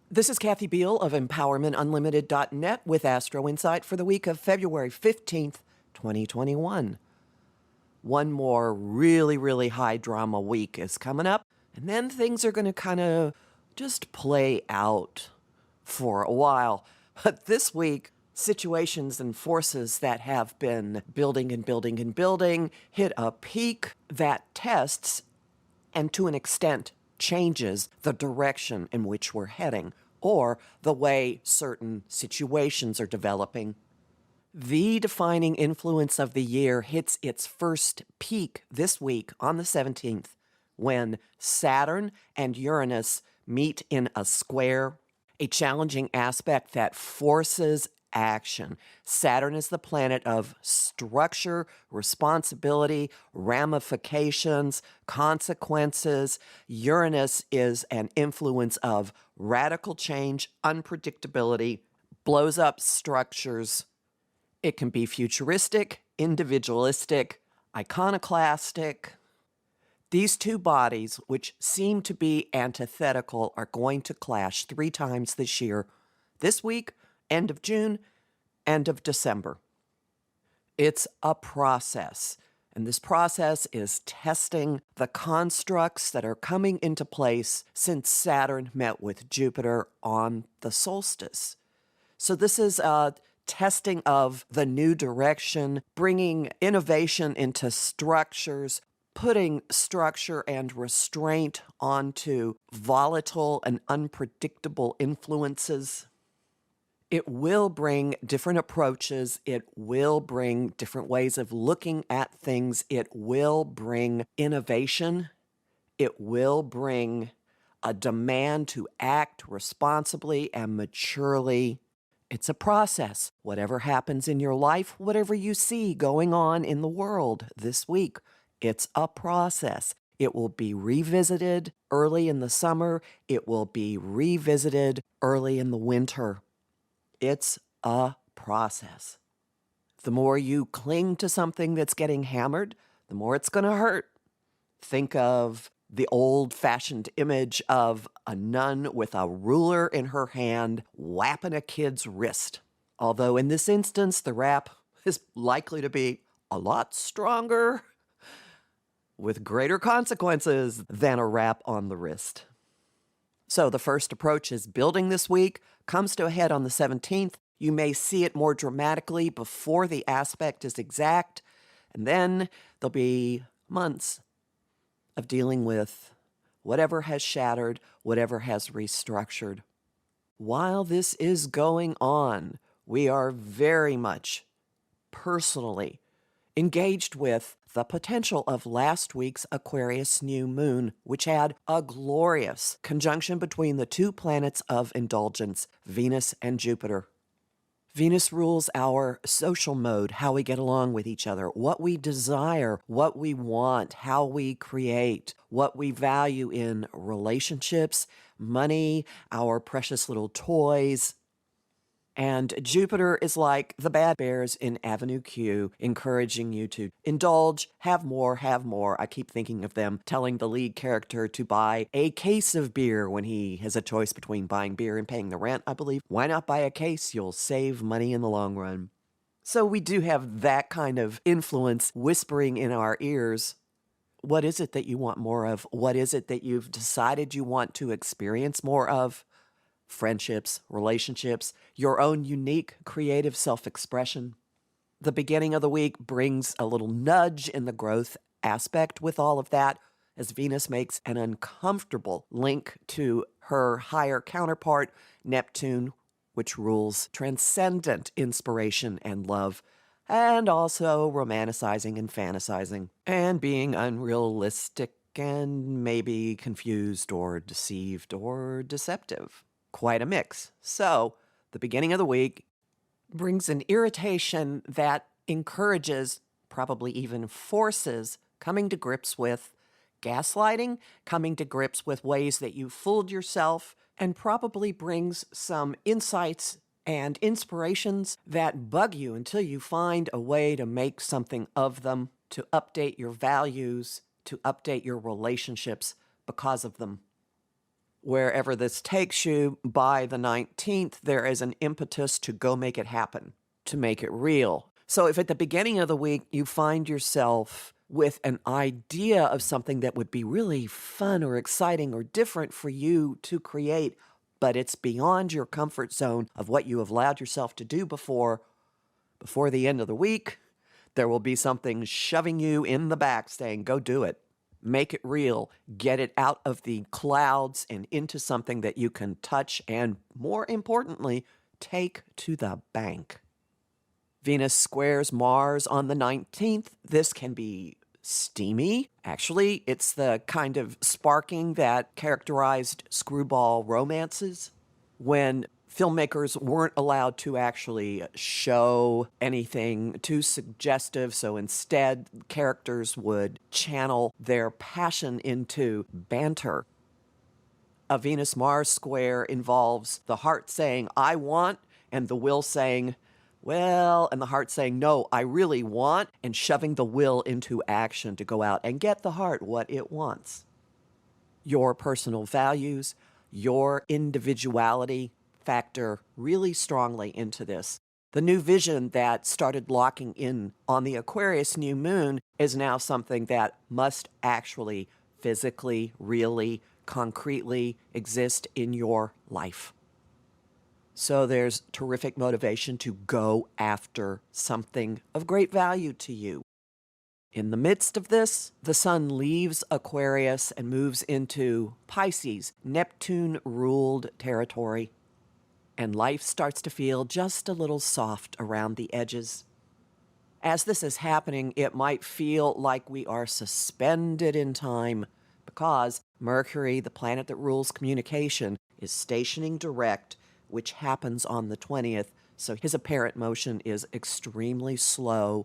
This is Kathy Biehl of EmpowermentUnlimited.net with Astro-Insight for the week of February 15th, 2021. One more really high drama week is coming up, and then things are going to kind of just play out for a while. But this week, situations and forces that have been building hit a peak that tests and to an extent changes the direction in which we're heading or the way certain situations are developing. The defining influence of the year hits its first peak this week on the 17th when Saturn and Uranus meet in a square, a challenging aspect that forces action. Saturn is the planet of structure, responsibility, ramifications, consequences. Uranus is an influence of radical change, unpredictability, blows up structures. It can be futuristic, individualistic, iconoclastic. These two bodies, which seem to be antithetical, are going to clash 3 times this year. This week, end of June, end of December. It's a process, and this process is testing the constructs that are coming into place since Saturn met with Jupiter on the solstice. So this is a testing of the new direction, bringing innovation into structures, putting structure and restraint onto volatile and unpredictable influences. It will bring different approaches. It will bring different ways of looking at things. It will bring innovation. It will bring a demand to act responsibly and maturely. It's a process. Whatever happens in your life, whatever you see going on in the world this week, it's a process. It will be revisited early in the summer. It will be revisited early in the winter. It's a process. The more you cling to something that's getting hammered, the more it's going to hurt. Think of the old-fashioned image of a nun with a ruler in her hand whapping a kid's wrist. Although in this instance, the rap is likely to be a lot stronger with greater consequences than a rap on the wrist. So the first approach is building this week, comes to a head on the 17th. You may see it more dramatically before the aspect is exact, and then there'll be months of dealing with whatever has shattered, whatever has restructured. While this is going on, we are very much personally engaged with the potential of last week's Aquarius new moon, which had a glorious conjunction between the 2 planets of indulgence, Venus and Jupiter. Venus rules our social mode, how we get along with each other, what we desire, what we want, how we create, what we value in relationships, money, our precious little toys. And Jupiter is like the bad bears in Avenue Q, encouraging you to indulge, have more, have more. I keep thinking of them telling the lead character to buy a case of beer when he has a choice between buying beer and paying the rent, I believe. Why not buy a case? You'll save money in the long run. So we do have that kind of influence whispering in our ears. What is it that you want more of? What is it that you've decided you want to experience more of? Friendships, relationships, your own unique creative self-expression. The beginning of the week brings a little nudge in the growth aspect with all of that, as Venus makes an uncomfortable link to her higher counterpart, Neptune, which rules transcendent inspiration and love, and also romanticizing and fantasizing, and being unrealistic and maybe confused or deceived or deceptive. Quite a mix. So, the beginning of the week brings an irritation that encourages, probably even forces, coming to grips with gaslighting, coming to grips with ways that you fooled yourself, and probably brings some insights and inspirations that bug you until you find a way to make something of them, to update your values, to update your relationships because of them. Wherever this takes you, by the 19th, there is an impetus to go make it happen, to make it real. So if at the beginning of the week you find yourself with an idea of something that would be really fun or exciting or different for you to create, but it's beyond your comfort zone of what you have allowed yourself to do before the end of the week, there will be something shoving you in the back saying, go do it. Make it real. Get it out of the clouds and into something that you can touch and, more importantly, take to the bank. Venus squares Mars on the 19th. This can be steamy. Actually, it's the kind of sparking that characterized screwball romances when filmmakers weren't allowed to actually show anything too suggestive, so instead characters would channel their passion into banter. A Venus-Mars square involves the heart saying, I want, and the will saying, well, and the heart saying, no, I really want, and shoving the will into action to go out and get the heart what it wants. Your personal values, your individuality factor really strongly into this. The new vision that started locking in on the Aquarius new moon is now something that must actually physically, really, concretely exist in your life. So there's terrific motivation to go after something of great value to you. In the midst of this, the sun leaves Aquarius and moves into Pisces, Neptune-ruled territory. And life starts to feel just a little soft around the edges. As this is happening, it might feel like we are suspended in time because Mercury, the planet that rules communication, is stationing direct, which happens on the 20th, so his apparent motion is extremely slow.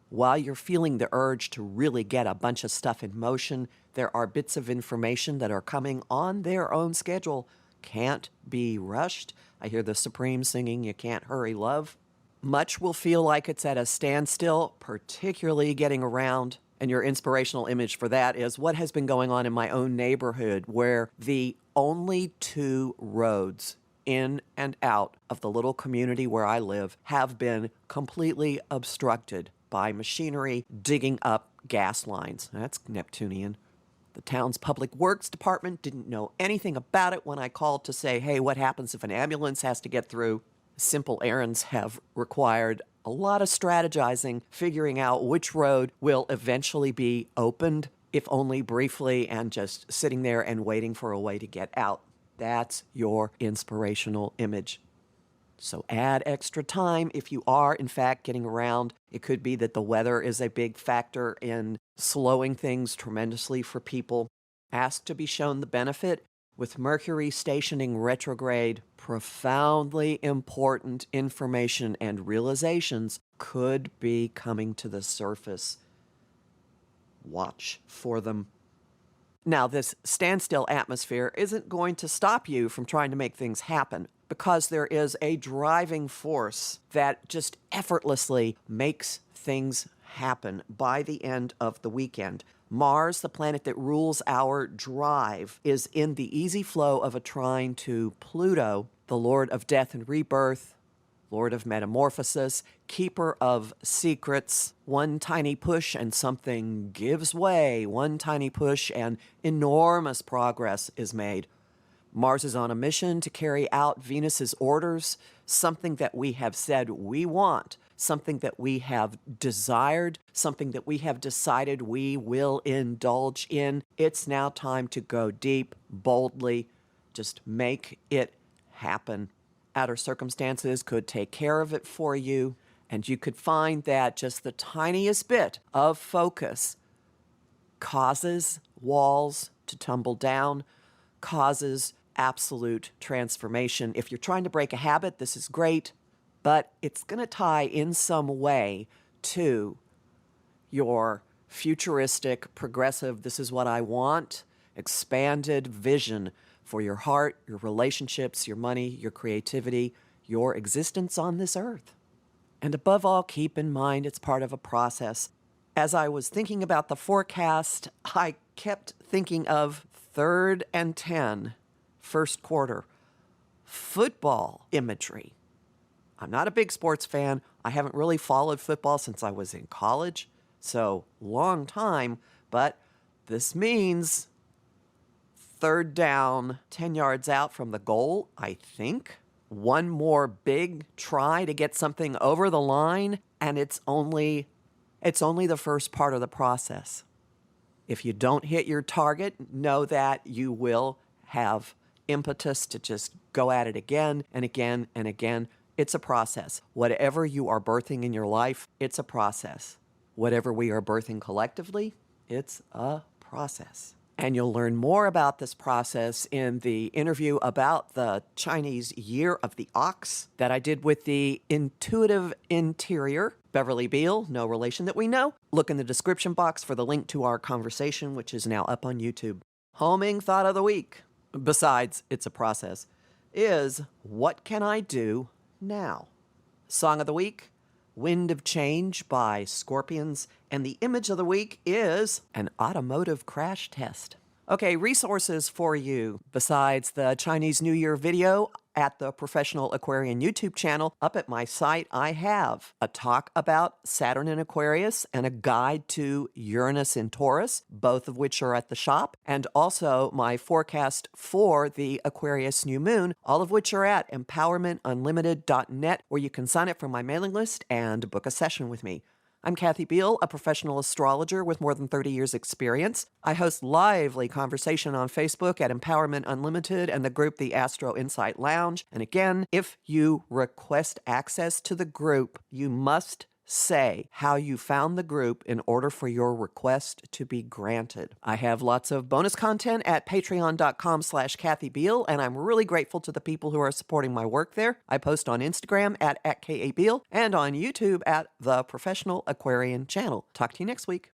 While you're feeling the urge to really get a bunch of stuff in motion, there are bits of information that are coming on their own schedule. Can't be rushed. I hear the Supreme singing, You Can't Hurry Love. Much will feel like it's at a standstill, particularly getting around. And your inspirational image for that is what has been going on in my own neighborhood, where the only two roads in and out of the little community where I live have been completely obstructed by machinery digging up gas lines. That's Neptunian. The town's public works department didn't know anything about it when I called to say, hey, what happens if an ambulance has to get through? Simple errands have required a lot of strategizing, figuring out which road will eventually be opened, if only briefly, and just sitting there and waiting for a way to get out. That's your inspirational image. So add extra time if you are, in fact, getting around. It could be that the weather is a big factor in slowing things tremendously for people. Ask to be shown the benefit. With Mercury stationing retrograde, profoundly important information and realizations could be coming to the surface. Watch for them. Now, this standstill atmosphere isn't going to stop you from trying to make things happen, because there is a driving force that just effortlessly makes things happen by the end of the weekend. Mars, the planet that rules our drive, is in the easy flow of a trine to Pluto, the Lord of Death and Rebirth, Lord of Metamorphosis, Keeper of Secrets. One tiny push and something gives way. One tiny push and enormous progress is made. Mars is on a mission to carry out Venus's orders, something that we have said we want, something that we have desired, something that we have decided we will indulge in. It's now time to go deep, boldly, just make it happen. Outer circumstances could take care of it for you, and you could find that just the tiniest bit of focus causes walls to tumble down, causes absolute transformation. If you're trying to break a habit, this is great, but it's going to tie in some way to your futuristic, progressive, this is what I want, expanded vision for your heart, your relationships, your money, your creativity, your existence on this earth. And above all, keep in mind it's part of a process. As I was thinking about the forecast, I kept thinking of 3rd and 10 first quarter. Football imagery. I'm not a big sports fan. I haven't really followed football since I was in college, so long time, but this means third down, 10 yards out from the goal, I think. One more big try to get something over the line, and it's only the first part of the process. If you don't hit your target, know that you will have impetus to just go at it again and again and again. It's a process. Whatever you are birthing in your life, it's a process. Whatever we are birthing collectively, it's a process. And you'll learn more about this process in the interview about the Chinese Year of the Ox that I did with the Intuitive Interior, Beverly Biehl, no relation that we know. Look in the description box for the link to our conversation, which is now up on YouTube. Homing thought of the week, besides it's a process, is what can I do now? Song of the week, Wind of Change by Scorpions, and the image of the week is an automotive crash test. Okay, resources for you besides the Chinese New Year video at the Professional Aquarian YouTube channel. Up at my site, I have a talk about Saturn in Aquarius and a guide to Uranus in Taurus, both of which are at the shop, and also my forecast for the Aquarius new moon, all of which are at empowermentunlimited.net, where you can sign up for my mailing list and book a session with me. I'm Kathy Biehl, a professional astrologer with more than 30 years' experience. I host lively conversation on Facebook at Empowerment Unlimited and the group the Astro-Insight Lounge. And again, if you request access to the group, you must say how you found the group in order for your request to be granted. I have lots of bonus content at patreon.com/Kathy Biehl, and I'm really grateful to the people who are supporting my work there. I post on Instagram at KA Biehl and on YouTube at the Professional Aquarian Channel. Talk to you next week.